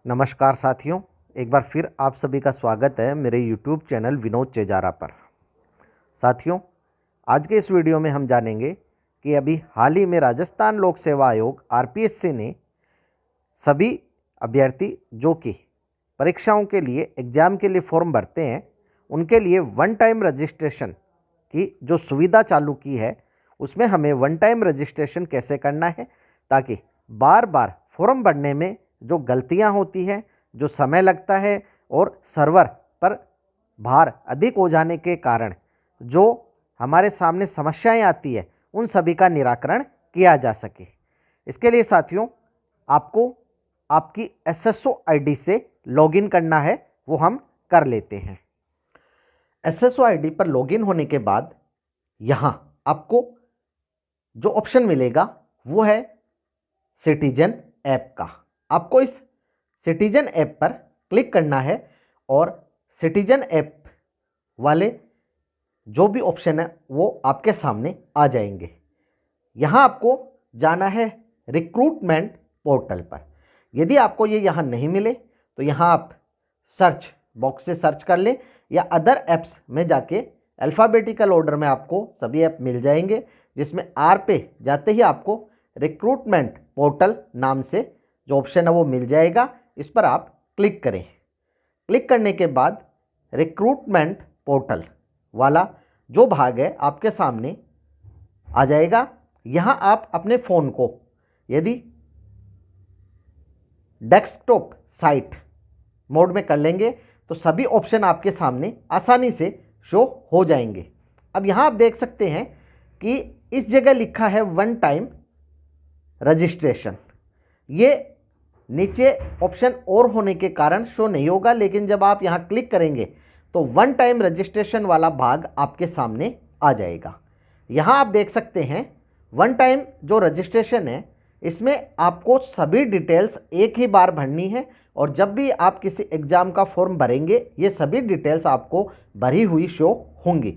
नमस्कार साथियों, एक बार फिर आप सभी का स्वागत है मेरे YouTube चैनल विनोद चेजारा पर। साथियों, आज के इस वीडियो में हम जानेंगे कि अभी हाल ही में राजस्थान लोक सेवा आयोग RPSC ने सभी अभ्यर्थी जो कि परीक्षाओं के लिए एग्ज़ाम के लिए फॉर्म भरते हैं उनके लिए वन टाइम रजिस्ट्रेशन की जो सुविधा चालू की है, उसमें हमें वन टाइम रजिस्ट्रेशन कैसे करना है ताकि बार बार फॉर्म भरने में जो गलतियां होती हैं, जो समय लगता है और सर्वर पर भार अधिक हो जाने के कारण जो हमारे सामने समस्याएं आती है, उन सभी का निराकरण किया जा सके। इसके लिए साथियों, आपको आपकी SSO ID से लॉगिन करना है, वो हम कर लेते हैं। SSO ID पर लॉगिन होने के बाद यहाँ आपको जो ऑप्शन मिलेगा वो है सिटीजन ऐप का। आपको इस सिटीजन ऐप पर क्लिक करना है और सिटीजन ऐप वाले जो भी ऑप्शन है वो आपके सामने आ जाएंगे। यहाँ आपको जाना है रिक्रूटमेंट पोर्टल पर। यदि आपको ये यहाँ नहीं मिले तो यहाँ आप सर्च बॉक्स से सर्च कर लें या अदर ऐप्स में जाके अल्फ़ाबेटिकल ऑर्डर में आपको सभी ऐप मिल जाएंगे, जिसमें R पे जाते ही आपको रिक्रूटमेंट पोर्टल नाम से जो ऑप्शन है वो मिल जाएगा। इस पर आप क्लिक करें। क्लिक करने के बाद रिक्रूटमेंट पोर्टल वाला जो भाग है आपके सामने आ जाएगा। यहाँ आप अपने फ़ोन को यदि डेस्कटॉप साइट मोड में कर लेंगे तो सभी ऑप्शन आपके सामने आसानी से शो हो जाएंगे। अब यहाँ आप देख सकते हैं कि इस जगह लिखा है वन टाइम रजिस्ट्रेशन। ये नीचे ऑप्शन और होने के कारण शो नहीं होगा, लेकिन जब आप यहाँ क्लिक करेंगे तो वन टाइम रजिस्ट्रेशन वाला भाग आपके सामने आ जाएगा। यहाँ आप देख सकते हैं वन टाइम जो रजिस्ट्रेशन है, इसमें आपको सभी डिटेल्स एक ही बार भरनी है और जब भी आप किसी एग्ज़ाम का फॉर्म भरेंगे ये सभी डिटेल्स आपको भरी हुई शो होंगी।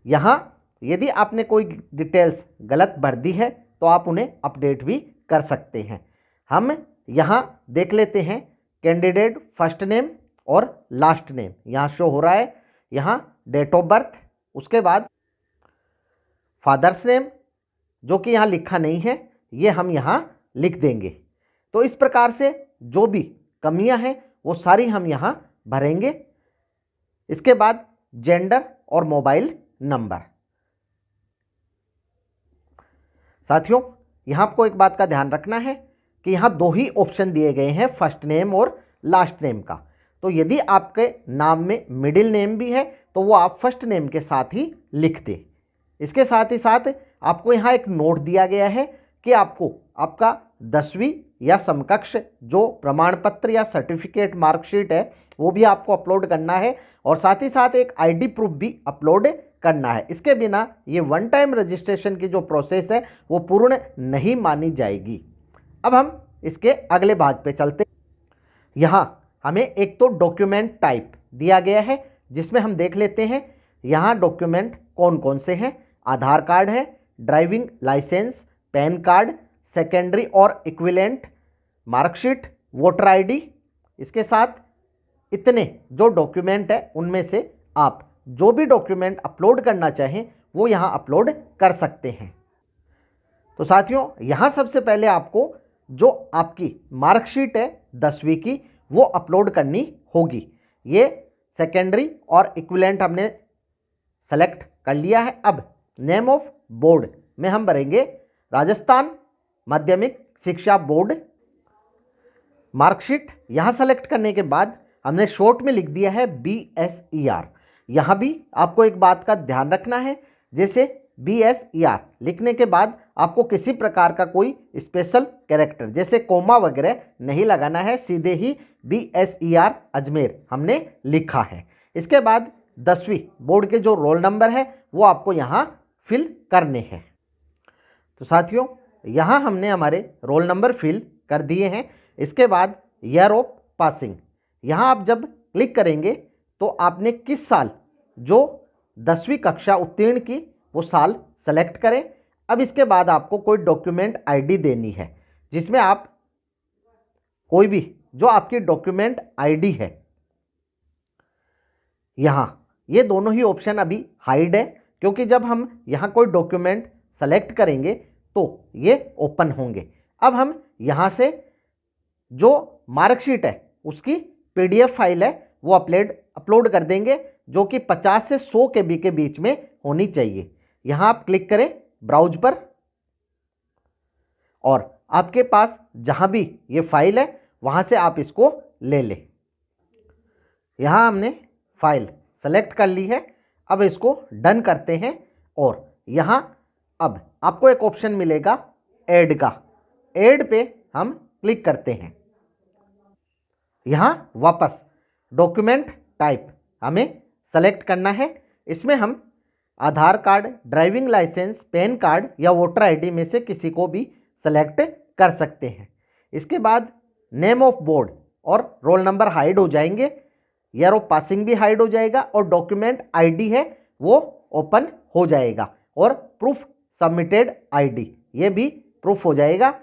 यहाँ यदि आपने कोई डिटेल्स गलत भर दी है तो आप उन्हें अपडेट भी कर सकते हैं। हम यहाँ देख लेते हैं कैंडिडेट फर्स्ट नेम और लास्ट नेम यहाँ शो हो रहा है। यहाँ डेट ऑफ बर्थ, उसके बाद फादर्स नेम जो कि यहाँ लिखा नहीं है, ये हम यहाँ लिख देंगे। तो इस प्रकार से जो भी कमियां हैं वो सारी हम यहाँ भरेंगे। इसके बाद जेंडर और मोबाइल नंबर। साथियों, यहाँ आपको एक बात का ध्यान रखना है कि यहाँ दो ही ऑप्शन दिए गए हैं, फर्स्ट नेम और लास्ट नेम का। तो यदि आपके नाम में मिडिल नेम भी है तो वो आप फर्स्ट नेम के साथ ही लिख दें। इसके साथ ही साथ आपको यहाँ एक नोट दिया गया है कि आपको आपका 10वीं या समकक्ष जो प्रमाण पत्र या सर्टिफिकेट मार्कशीट है वो भी आपको अपलोड करना है और साथ ही साथ एक ID प्रूफ भी अपलोड करना है। इसके बिना ये वन टाइम रजिस्ट्रेशन की जो प्रोसेस है वो पूर्ण नहीं मानी जाएगी। अब हम इसके अगले भाग पे चलते। यहाँ हमें एक तो डॉक्यूमेंट टाइप दिया गया है जिसमें हम देख लेते हैं यहाँ डॉक्यूमेंट कौन कौन से हैं। आधार कार्ड है, driving licence, PAN card, secondary और इक्विवेलेंट मार्कशीट, वोटर ID। इसके साथ इतने जो डॉक्यूमेंट है उनमें से आप जो भी डॉक्यूमेंट अपलोड करना चाहें वो यहाँ अपलोड कर सकते हैं। तो साथियों, यहाँ सबसे पहले आपको जो आपकी मार्कशीट है 10वीं की वो अपलोड करनी होगी। ये सेकेंडरी और इक्विवेलेंट हमने सेलेक्ट कर लिया है। अब नेम ऑफ बोर्ड में हम भरेंगे राजस्थान माध्यमिक शिक्षा बोर्ड। मार्कशीट यहाँ सेलेक्ट करने के बाद हमने शॉर्ट में लिख दिया है BSER। यहाँ भी आपको एक बात का ध्यान रखना है, जैसे BSER लिखने के बाद आपको किसी प्रकार का कोई स्पेशल कैरेक्टर जैसे कोमा वगैरह नहीं लगाना है, सीधे ही BSER अजमेर हमने लिखा है। इसके बाद 10वीं बोर्ड के जो रोल नंबर है वो आपको यहाँ फिल करने हैं। तो साथियों, यहाँ हमने हमारे रोल नंबर फिल कर दिए हैं। इसके बाद ईयर ऑफ पासिंग, यहाँ आप जब क्लिक करेंगे तो आपने किस साल जो 10वीं कक्षा उत्तीर्ण की वो साल सेलेक्ट करें। अब इसके बाद आपको कोई डॉक्यूमेंट ID देनी है जिसमें आप कोई भी जो आपकी डॉक्यूमेंट आईडी है, यहाँ ये दोनों ही ऑप्शन अभी हाइड है, क्योंकि जब हम यहाँ कोई डॉक्यूमेंट सेलेक्ट करेंगे तो ये ओपन होंगे। अब हम यहाँ से जो मार्कशीट है उसकी पीडीएफ फाइल है वो अपलोड कर देंगे, जो कि 50 से 100 KB के बीच में होनी चाहिए। यहाँ आप क्लिक करें ब्राउज पर और आपके पास जहाँ भी ये फाइल है वहाँ से आप इसको ले लें। यहाँ हमने फाइल सेलेक्ट कर ली है, अब इसको डन करते हैं और यहाँ अब आपको एक ऑप्शन मिलेगा ऐड का, ऐड पे हम क्लिक करते हैं। यहाँ वापस डॉक्यूमेंट टाइप हमें सेलेक्ट करना है, इसमें हम Aadhaar card, driving licence, PAN card या वोटर आईडी में से किसी को भी सेलेक्ट कर सकते हैं। इसके बाद नेम ऑफ बोर्ड और रोल नंबर हाइड हो जाएंगे, ईयर ऑफ पासिंग भी हाइड हो जाएगा और डॉक्यूमेंट आईडी है वो ओपन हो जाएगा और प्रूफ सबमिटेड आईडी ये भी प्रूफ हो जाएगा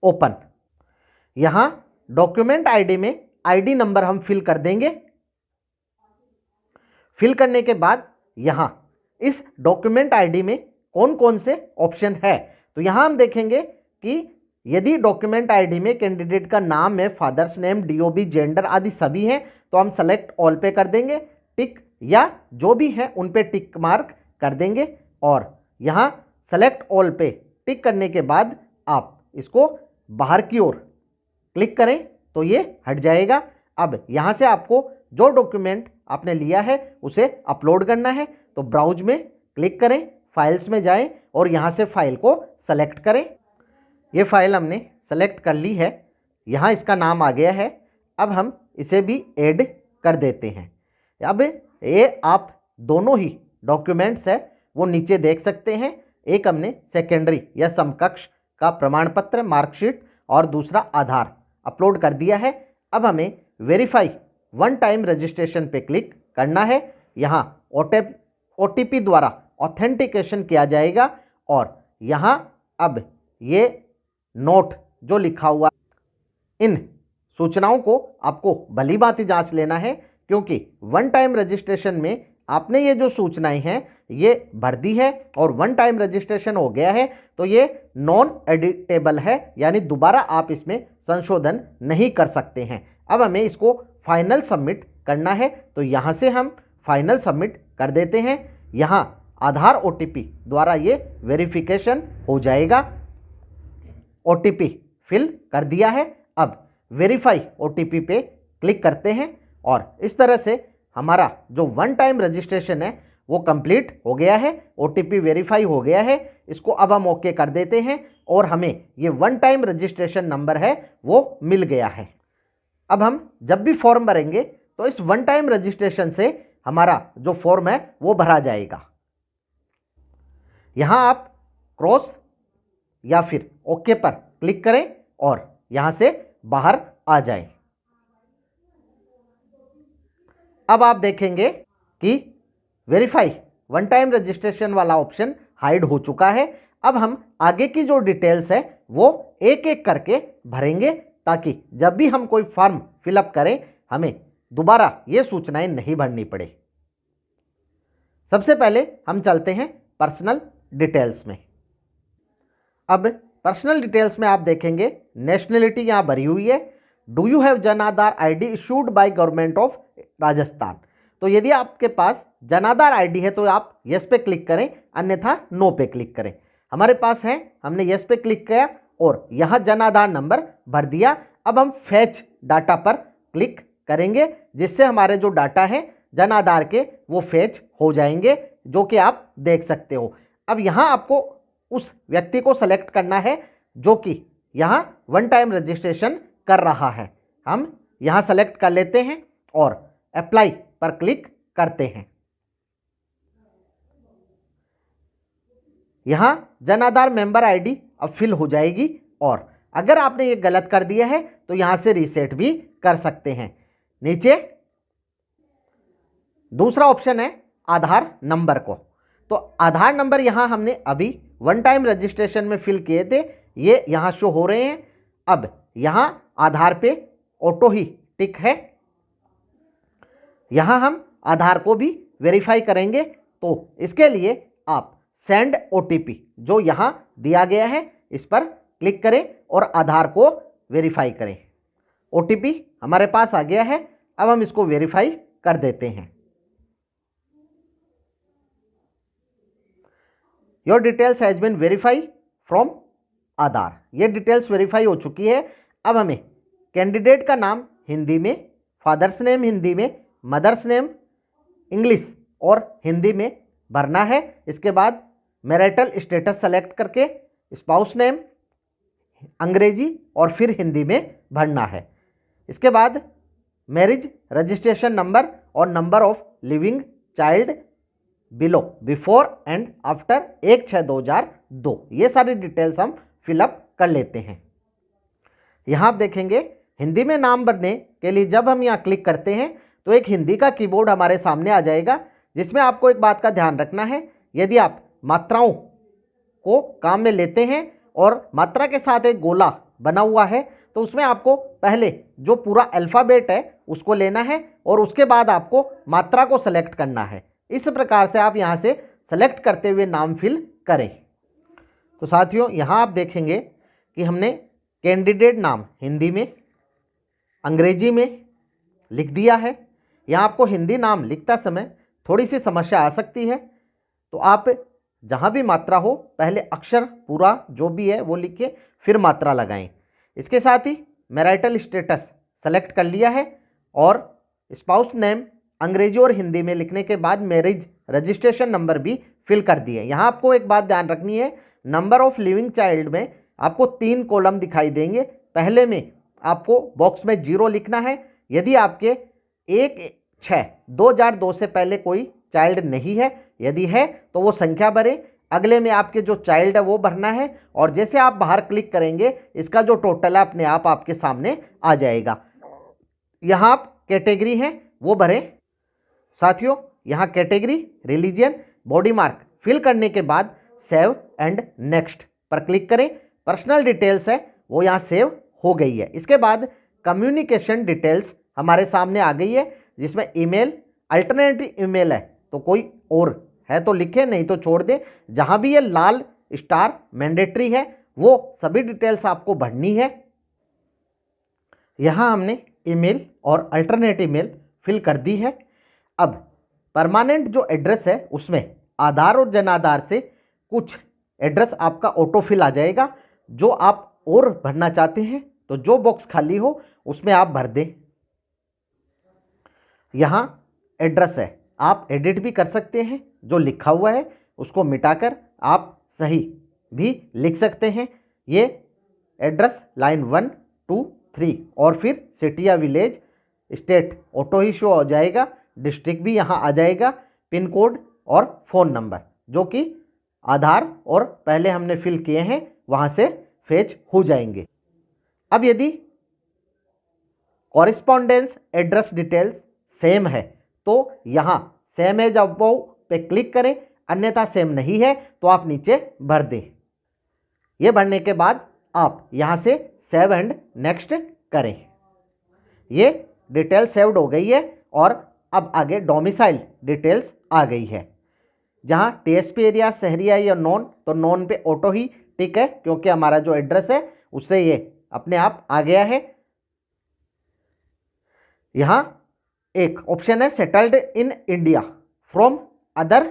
ओपन। यहाँ डॉक्यूमेंट आईडी में आईडी नंबर हम फिल कर देंगे। फिल करने के बाद यहाँ इस डॉक्यूमेंट आईडी में कौन कौन से ऑप्शन है, तो यहाँ हम देखेंगे कि यदि डॉक्यूमेंट आईडी में कैंडिडेट का नाम है, फादर्स नेम, डीओबी, जेंडर आदि सभी हैं तो हम सेलेक्ट ऑल पे कर देंगे, टिक या जो भी है उन पे टिक मार्क कर देंगे और यहाँ सेलेक्ट ऑल पे टिक करने के बाद आप इसको बाहर की ओर क्लिक करें तो ये हट जाएगा। अब यहाँ से आपको जो डॉक्यूमेंट आपने लिया है उसे अपलोड करना है, तो ब्राउज में क्लिक करें, फाइल्स में जाएं और यहाँ से फाइल को सेलेक्ट करें। ये फाइल हमने सेलेक्ट कर ली है, यहाँ इसका नाम आ गया है। अब हम इसे भी ऐड कर देते हैं। अब ये आप दोनों ही डॉक्यूमेंट्स है वो नीचे देख सकते हैं। एक हमने सेकेंडरी या समकक्ष का प्रमाण पत्र, मार्कशीट और दूसरा आधार अपलोड कर दिया है। अब हमें वेरीफाई वन टाइम रजिस्ट्रेशन पे क्लिक करना है। यहाँ OTP द्वारा ऑथेंटिकेशन किया जाएगा और यहाँ अब ये नोट जो लिखा हुआ, इन सूचनाओं को आपको भली भांति जांच लेना है, क्योंकि वन टाइम रजिस्ट्रेशन में आपने ये जो सूचनाएं हैं ये भर दी है और वन टाइम रजिस्ट्रेशन हो गया है तो ये नॉन एडिटेबल है, यानी दोबारा आप इसमें संशोधन नहीं कर सकते हैं। अब हमें इसको फाइनल सबमिट करना है, तो यहाँ से हम फाइनल सबमिट कर देते हैं। यहाँ आधार OTP द्वारा ये वेरिफिकेशन हो जाएगा। OTP फिल कर दिया है। अब वेरीफाई OTP पे क्लिक करते हैं और इस तरह से हमारा जो वन टाइम रजिस्ट्रेशन है वो कंप्लीट हो गया है, OTP वेरीफाई हो गया है। इसको अब हम ओके कर देते हैं और हमें ये वन टाइम रजिस्ट्रेशन नंबर है वो मिल गया है। अब हम जब भी फॉर्म भरेंगे तो इस वन टाइम रजिस्ट्रेशन से हमारा जो फॉर्म है वो भरा जाएगा। यहाँ आप क्रॉस या फिर ओके पर क्लिक करें और यहाँ से बाहर आ जाएं। अब आप देखेंगे कि वेरीफाई वन टाइम रजिस्ट्रेशन वाला ऑप्शन हाइड हो चुका है। अब हम आगे की जो डिटेल्स है वो एक एक करके भरेंगे, ताकि जब भी हम कोई फॉर्म फिलअप करें हमें दोबारा ये सूचनाएं नहीं भरनी पड़े। सबसे पहले हम चलते हैं पर्सनल डिटेल्स में। अब पर्सनल डिटेल्स में आप देखेंगे नेशनलिटी यहाँ भरी हुई है। Do you have Jan Aadhaar ID issued by government of Rajasthan. तो यदि आपके पास जन आधार ID है तो आप यस पे क्लिक करें, अन्यथा नो पे क्लिक करें। हमारे पास है, हमने यस पे क्लिक किया और यहाँ जन आधार नंबर भर दिया। अब हम फैच डाटा पर क्लिक करेंगे, जिससे हमारे जो डाटा है जन आधार के वो फैच हो जाएंगे, जो कि आप देख सकते हो। अब यहाँ आपको उस व्यक्ति को सेलेक्ट करना है जो कि यहाँ वन टाइम रजिस्ट्रेशन कर रहा है। हम यहाँ सेलेक्ट कर लेते हैं और अप्लाई पर क्लिक करते हैं। यहाँ जन आधार मेंबर ID अब फिल हो जाएगी और अगर आपने ये गलत कर दिया है तो यहाँ से रीसेट भी कर सकते हैं। नीचे दूसरा ऑप्शन है आधार नंबर को, तो आधार नंबर यहाँ हमने अभी वन टाइम रजिस्ट्रेशन में फिल किए थे, ये यहाँ शो हो रहे हैं। अब यहाँ आधार पे ऑटो ही टिक है। यहाँ हम आधार को भी वेरीफाई करेंगे, तो इसके लिए आप सेंड OTP जो यहाँ दिया गया है इस पर क्लिक करें और आधार को वेरीफाई करें। OTP हमारे पास आ गया है, अब हम इसको वेरीफाई कर देते हैं। Your details has been verify from Aadhaar. ये डिटेल्स वेरीफाई हो चुकी है। अब हमें कैंडिडेट का नाम हिंदी में, फादर्स नेम हिंदी में, मदर्स नेम इंग्लिश और हिंदी में भरना है। इसके बाद मैरिटल स्टेटस सेलेक्ट करके स्पाउस नेम अंग्रेजी और फिर हिंदी में भरना है। इसके बाद मैरिज रजिस्ट्रेशन नंबर और number of living child below before and after 1/6/2002, ये सारी डिटेल्स हम फिलअप कर लेते हैं। यहाँ आप देखेंगे हिंदी में नाम भरने के लिए जब हम यहाँ क्लिक करते हैं तो एक हिंदी का कीबोर्ड हमारे सामने आ जाएगा, जिसमें आपको एक बात का ध्यान रखना है, यदि आप मात्राओं को काम में लेते हैं और मात्रा के साथ एक गोला बना हुआ है तो उसमें आपको पहले जो पूरा अल्फ़ाबेट है उसको लेना है और उसके बाद आपको मात्रा को सेलेक्ट करना है। इस प्रकार से आप यहाँ से सेलेक्ट करते हुए नाम फिल करें। तो साथियों यहाँ आप देखेंगे कि हमने कैंडिडेट नाम हिंदी में, अंग्रेजी में लिख दिया है। यहाँ आपको हिंदी नाम लिखता समय थोड़ी सी समस्या आ सकती है, तो आप जहाँ भी मात्रा हो पहले अक्षर पूरा जो भी है वो लिख के फिर मात्रा लगाएं। इसके साथ ही मैरिटल स्टेटस सेलेक्ट कर लिया है और स्पाउस नेम अंग्रेजी और हिंदी में लिखने के बाद मैरिज रजिस्ट्रेशन नंबर भी फिल कर दिए। यहाँ आपको एक बात ध्यान रखनी है, नंबर ऑफ लिविंग चाइल्ड में आपको 3 कॉलम दिखाई देंगे। पहले में आपको बॉक्स में 0 लिखना है। यदि आपके 1/6/2002 से पहले कोई चाइल्ड नहीं है, यदि है तो वो संख्या भरें। अगले में आपके जो चाइल्ड है वो भरना है और जैसे आप बाहर क्लिक करेंगे इसका जो टोटल है अपने आप आपके सामने आ जाएगा। यहाँ आप कैटेगरी है वो भरें। साथियों यहाँ category religion body mark fill करने के बाद सेव एंड नेक्स्ट पर क्लिक करें। पर्सनल डिटेल्स है वो यहाँ सेव हो गई है। इसके बाद कम्युनिकेशन डिटेल्स हमारे सामने आ गई है, जिसमें ईमेल अल्टरनेटिव ईमेल है तो कोई और है तो लिखे, नहीं तो छोड़ दे। जहाँ भी ये लाल स्टार मैंडेटरी है वो सभी डिटेल्स आपको भरनी है। यहाँ हमने ईमेल और अल्टरनेटिव ईमेल फिल कर दी है। अब परमानेंट जो एड्रेस है उसमें आधार और जन आधार से कुछ एड्रेस आपका ऑटो फिल आ जाएगा। जो आप और भरना चाहते हैं तो जो बॉक्स खाली हो उसमें आप भर दें। यहाँ एड्रेस है आप एडिट भी कर सकते हैं, जो लिखा हुआ है उसको मिटाकर आप सही भी लिख सकते हैं। ये एड्रेस लाइन 1 2 3 और फिर सिटी या विलेज स्टेट ऑटो ही शो हो जाएगा, डिस्ट्रिक्ट भी यहाँ आ जाएगा, पिन कोड और फ़ोन नंबर जो कि आधार और पहले हमने फिल किए हैं वहाँ से फेच हो जाएंगे। अब यदि कॉरिस्पॉन्डेंस एड्रेस डिटेल्स सेम है तो यहाँ सेम एज अबव पे क्लिक करें, अन्यथा सेम नहीं है तो आप नीचे भर दें। ये भरने के बाद आप यहाँ से सेव एंड नेक्स्ट करें। ये डिटेल सेव्ड हो गई है और अब आगे डोमिसाइल डिटेल्स आ गई है। जहाँ टीएसपी एरिया शहरी है या नॉन, तो नॉन पे ऑटो ही टिक है क्योंकि हमारा जो एड्रेस है उससे ये अपने आप आ गया है। यहाँ एक ऑप्शन है settled in India from other,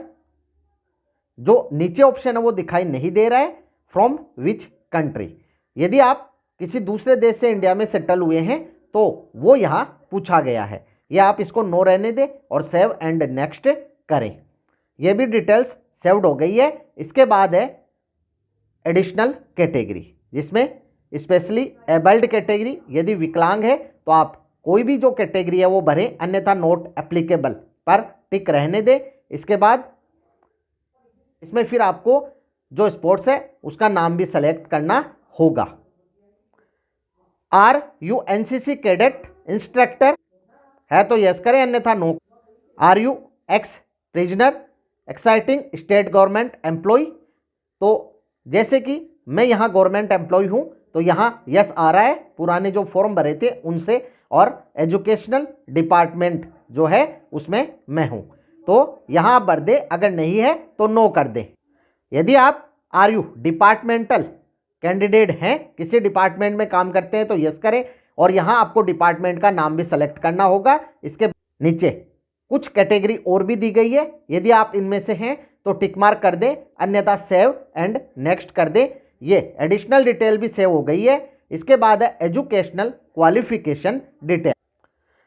जो नीचे ऑप्शन है वो दिखाई नहीं दे रहा है, फ्रॉम विच कंट्री। यदि आप किसी दूसरे देश से इंडिया में सेटल हुए हैं तो वो यहाँ पूछा गया है। या आप इसको नो रहने दें और सेव एंड नेक्स्ट करें। ये भी डिटेल्स सेव्ड हो गई है। इसके बाद है एडिशनल कैटेगरी, जिसमें स्पेशली एबल्ड कैटेगरी, यदि विकलांग है तो आप कोई भी जो कैटेगरी है वो भरें, अन्यथा नॉट एप्लीकेबल पर टिक रहने दें। इसके बाद इसमें फिर आपको जो स्पोर्ट्स है उसका नाम भी सेलेक्ट करना होगा। Are you NCC cadet instructor है तो यस करें, अन्यथा no. Are you ex prisoner exciting state government employ, तो जैसे कि मैं यहाँ गवर्नमेंट एम्प्लॉय हूँ तो यहाँ यस आ रहा है, पुराने जो फॉर्म भरे थे उनसे, और एजुकेशनल डिपार्टमेंट जो है उसमें मैं हूँ, तो यहाँ आप भर दे, अगर नहीं है तो नो कर दे। यदि आप आर यू डिपार्टमेंटल कैंडिडेट हैं, किसी डिपार्टमेंट में काम करते हैं तो यस करें, और यहाँ आपको डिपार्टमेंट का नाम भी सेलेक्ट करना होगा। इसके नीचे कुछ कैटेगरी और भी दी गई है, यदि आप इनमें से हैं तो टिक मार्क कर दे, अन्यथा सेव एंड नेक्स्ट कर दे। ये एडिशनल डिटेल भी सेव हो गई है। इसके बाद है एजुकेशनल क्वालिफिकेशन डिटेल।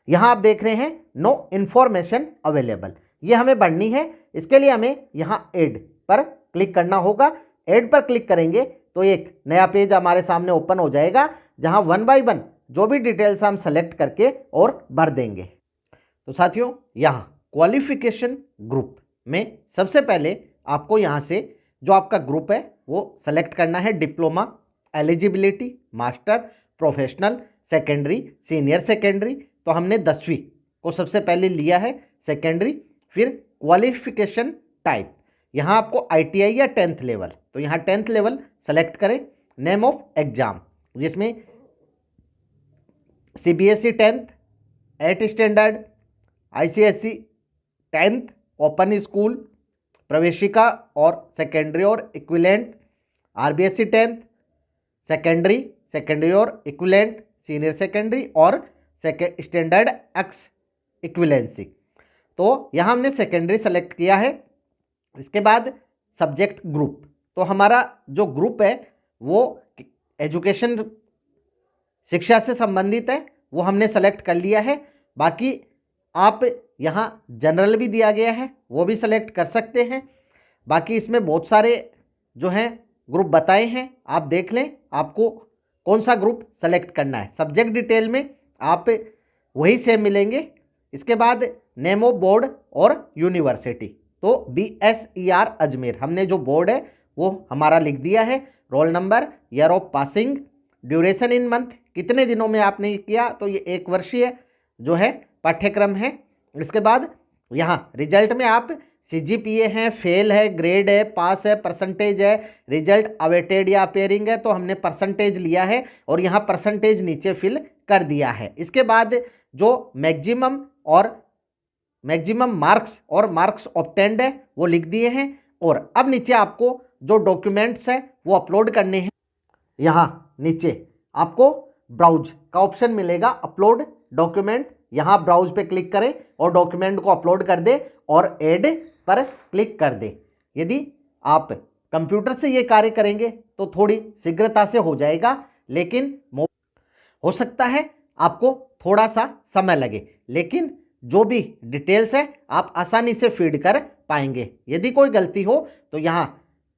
यहाँ आप देख रहे हैं नो इन्फॉर्मेशन अवेलेबल, ये हमें बढ़नी है। इसके लिए हमें यहाँ ऐड पर क्लिक करना होगा। ऐड पर क्लिक करेंगे तो एक नया पेज हमारे सामने ओपन हो जाएगा, जहाँ 1 बाय 1 जो भी डिटेल्स हम सेलेक्ट करके और भर देंगे। तो साथियों, यहाँ क्वालिफिकेशन ग्रुप में सबसे पहले आपको यहाँ से जो आपका ग्रुप है वो सेलेक्ट करना है। Diploma, eligibility, master, professional, secondary, senior secondary. तो हमने 10वीं को सबसे पहले लिया है, सेकेंडरी। फिर क्वालिफिकेशन टाइप, यहाँ आपको ITI या 10th लेवल, तो यहाँ 10th लेवल सेलेक्ट करें। नेम ऑफ एग्जाम, जिसमें CBSE 10th, 8 standard, ICSE 10th, open school, प्रवेशिका और सेकेंडरी और equivalent, RBSE 10th, secondary, secondary और इक्विलेंट, सीनियर सेकेंडरी और स्टैंडर्ड एक्स इक्विलेंसी। तो यहाँ हमने सेकेंडरी सेलेक्ट किया है। इसके बाद सब्जेक्ट ग्रुप, तो हमारा जो ग्रुप है वो एजुकेशन, शिक्षा से संबंधित है, वो हमने सेलेक्ट कर लिया है। बाकी आप यहाँ जनरल भी दिया गया है, वो भी सेलेक्ट कर सकते हैं। बाकी इसमें बहुत सारे जो हैं ग्रुप बताए हैं, आप देख लें आपको कौन सा ग्रुप सेलेक्ट करना है। सब्जेक्ट डिटेल में आप वही सेम मिलेंगे। इसके बाद नेम ऑफ बोर्ड और यूनिवर्सिटी, तो BSER अजमेर, हमने जो बोर्ड है वो हमारा लिख दिया है। Roll number, year of passing, duration in month, कितने दिनों में आपने किया, तो ये 1 वर्षीय जो है पाठ्यक्रम है। इसके बाद यहाँ रिजल्ट में आप CGPA है, फेल है, ग्रेड है, पास है, परसेंटेज है, रिजल्ट अवेटेड या अपेयरिंग है, तो हमने परसेंटेज लिया है और यहाँ परसेंटेज नीचे फिल कर दिया है। इसके बाद जो मैक्सिमम मार्क्स और मार्क्स ऑब्टेंड है वो लिख दिए हैं। और अब नीचे आपको जो डॉक्यूमेंट्स है वो अपलोड करने हैं। यहाँ नीचे आपको ब्राउज का ऑप्शन मिलेगा, अपलोड डॉक्यूमेंट। यहाँ ब्राउज पे क्लिक करें और डॉक्यूमेंट को अपलोड कर दे और ऐड पर क्लिक कर दे। यदि आप कंप्यूटर से ये कार्य करेंगे तो थोड़ी शीघ्रता से हो जाएगा, लेकिन हो सकता है आपको थोड़ा सा समय लगे, लेकिन जो भी डिटेल्स है आप आसानी से फीड कर पाएंगे। यदि कोई गलती हो तो यहाँ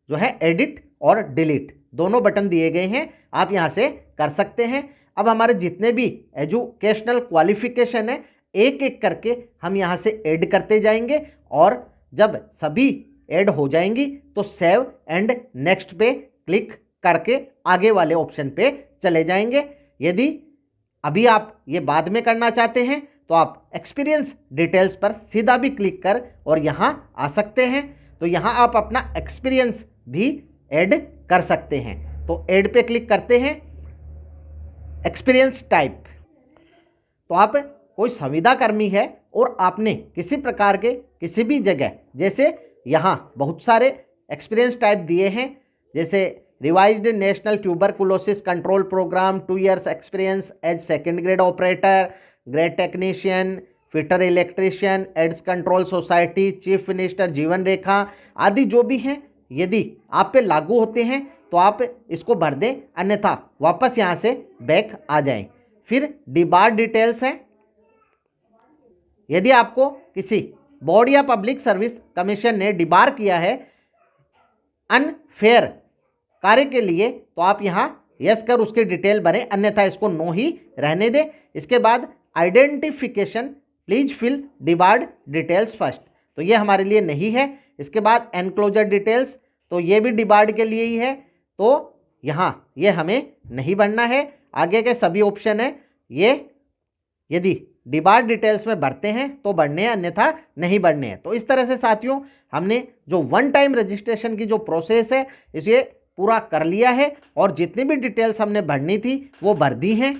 जो है एडिट और डिलीट दोनों बटन दिए गए हैं, आप यहाँ से कर सकते हैं। अब हमारे जितने भी एजुकेशनल क्वालिफिकेशन है एक एक करके हम यहाँ से ऐड करते जाएंगे, और जब सभी ऐड हो जाएंगी तो सेव एंड नेक्स्ट पे क्लिक करके आगे वाले ऑप्शन पे चले जाएंगे। यदि अभी आप ये बाद में करना चाहते हैं तो आप एक्सपीरियंस डिटेल्स पर सीधा भी क्लिक कर और यहाँ आ सकते हैं। तो यहाँ आप अपना एक्सपीरियंस भी ऐड कर सकते हैं। तो ऐड पे क्लिक करते हैं। एक्सपीरियंस टाइप, तो आप कोई संविदा कर्मी है और आपने किसी प्रकार के किसी भी जगह, जैसे यहाँ बहुत सारे एक्सपीरियंस टाइप दिए हैं, जैसे revised national tuberculosis control programme, 2 years experience as second grade operator, grade technician, fitter electrician, AIDS control society, chief minister Jeevan Rekha आदि जो भी हैं, यदि आप पे लागू होते हैं तो आप इसको भर दें, अन्यथा वापस यहाँ से बैक आ जाएं। फिर डिबार डिटेल्स हैं। यदि आपको किसी बोर्ड या पब्लिक सर्विस कमीशन ने डिबार किया है अनफेयर कार्य के लिए, तो आप यहाँ यस कर उसकी डिटेल भरें, अन्यथा इसको नो ही रहने दें। इसके बाद identification, please fill debarred details first, तो ये हमारे लिए नहीं है। इसके बाद एनक्लोजर डिटेल्स, तो ये भी डिबार्ड के लिए ही है, तो यहाँ ये हमें नहीं भरना है। आगे के सभी ऑप्शन है ये यदि डिबार्ड डिटेल्स में भरते हैं तो भरने हैं, अन्यथा नहीं भरने हैं। तो इस तरह से साथियों हमने जो 1 टाइम रजिस्ट्रेशन की जो प्रोसेस है इसे पूरा कर लिया है और जितनी भी डिटेल्स हमने भरनी थी वो भर दी हैं।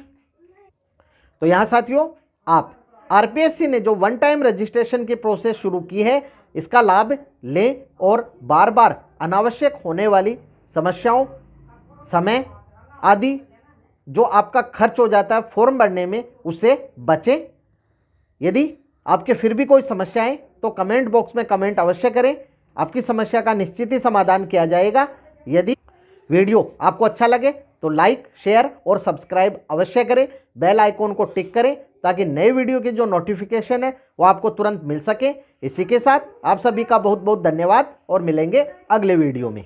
तो यहाँ साथियों, आप आरपीएससी ने जो वन टाइम रजिस्ट्रेशन की प्रोसेस शुरू की है इसका लाभ लें और बार बार अनावश्यक होने वाली समस्याओं, समय आदि जो आपका खर्च हो जाता है फॉर्म भरने में, उससे बचें। यदि आपके फिर भी कोई समस्या है तो कमेंट बॉक्स में कमेंट अवश्य करें, आपकी समस्या का निश्चित ही समाधान किया जाएगा। यदि वीडियो आपको अच्छा लगे तो लाइक, शेयर और सब्सक्राइब अवश्य करें, बेल आइकॉन को टिक करें ताकि नए वीडियो की जो नोटिफिकेशन है वो आपको तुरंत मिल सके। इसी के साथ आप सभी का बहुत बहुत धन्यवाद और मिलेंगे अगले वीडियो में।